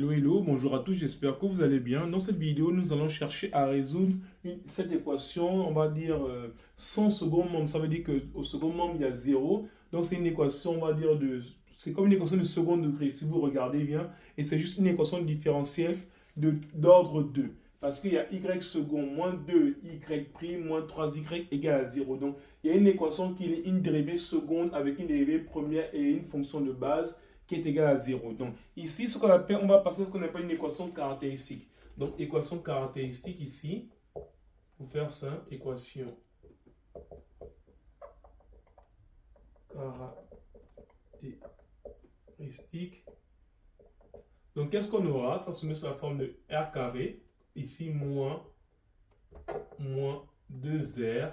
Hello, hello, bonjour à tous, j'espère que vous allez bien. Dans cette vidéo, nous allons chercher à résoudre cette équation, on va dire, sans second membre. Ça veut dire qu'au second membre, il y a zéro. Donc, c'est une équation, on va dire, c'est comme une équation de second degré, si vous regardez bien. Et c'est juste une équation différentielle d'ordre 2. Parce qu'il y a y second moins 2y prime moins 3y égale à 0. Donc, il y a une équation qui est une dérivée seconde avec une dérivée première et une fonction de base qui est égale à 0. Donc, ici, ce qu'on appelle, on va passer à ce qu'on appelle une équation caractéristique. Donc, équation caractéristique ici, pour faire ça, équation caractéristique. Donc, qu'est-ce qu'on aura? Ça se met sous la forme de r carré, ici, moins 2r,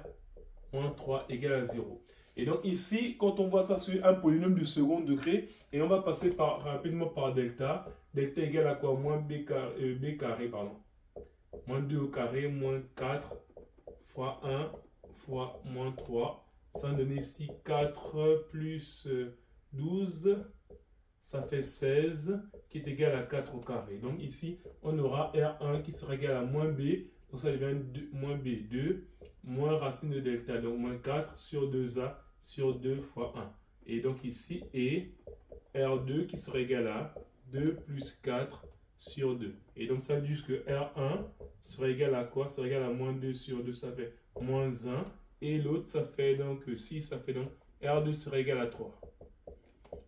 moins 3 égale à 0. Et donc ici, quand on voit ça sur un polynôme du second degré, et on va passer rapidement par delta. Delta égale à quoi? Moins b carré, pardon. Moins 2 au carré, moins 4 fois 1 fois moins 3. Ça donne ici 4 plus 12, ça fait 16, qui est égal à 4 au carré. Donc ici, on aura R1 qui sera égal à moins B, donc ça devient moins B2, moins racine de delta, donc moins 4 sur 2A sur 2 fois 1. Et donc ici, et R2 qui sera égal à 2 plus 4 sur 2. Et donc ça dit juste que R1 sera égal à quoi? Ça sera égal à moins 2 sur 2, ça fait moins 1. Et l'autre, ça fait donc 6, ça fait donc R2 sera égal à 3.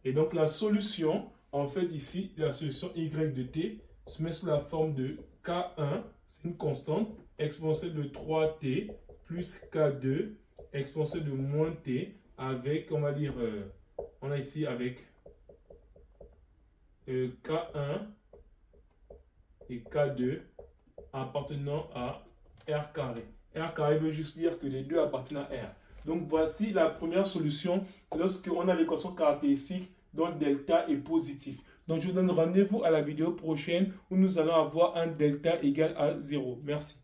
Et donc la solution, en fait ici, la solution y de t se met sous la forme de k1, c'est une constante, exponentielle de 3t plus k2, exponentielle de moins t, avec, on va dire, on a ici avec k1 et k2 appartenant à r carré. R carré veut juste dire que les deux appartiennent à R. Donc voici la première solution lorsqu'on a l'équation caractéristique dont delta est positif. Donc je vous donne rendez-vous à la vidéo prochaine où nous allons avoir un delta égal à 0. Merci.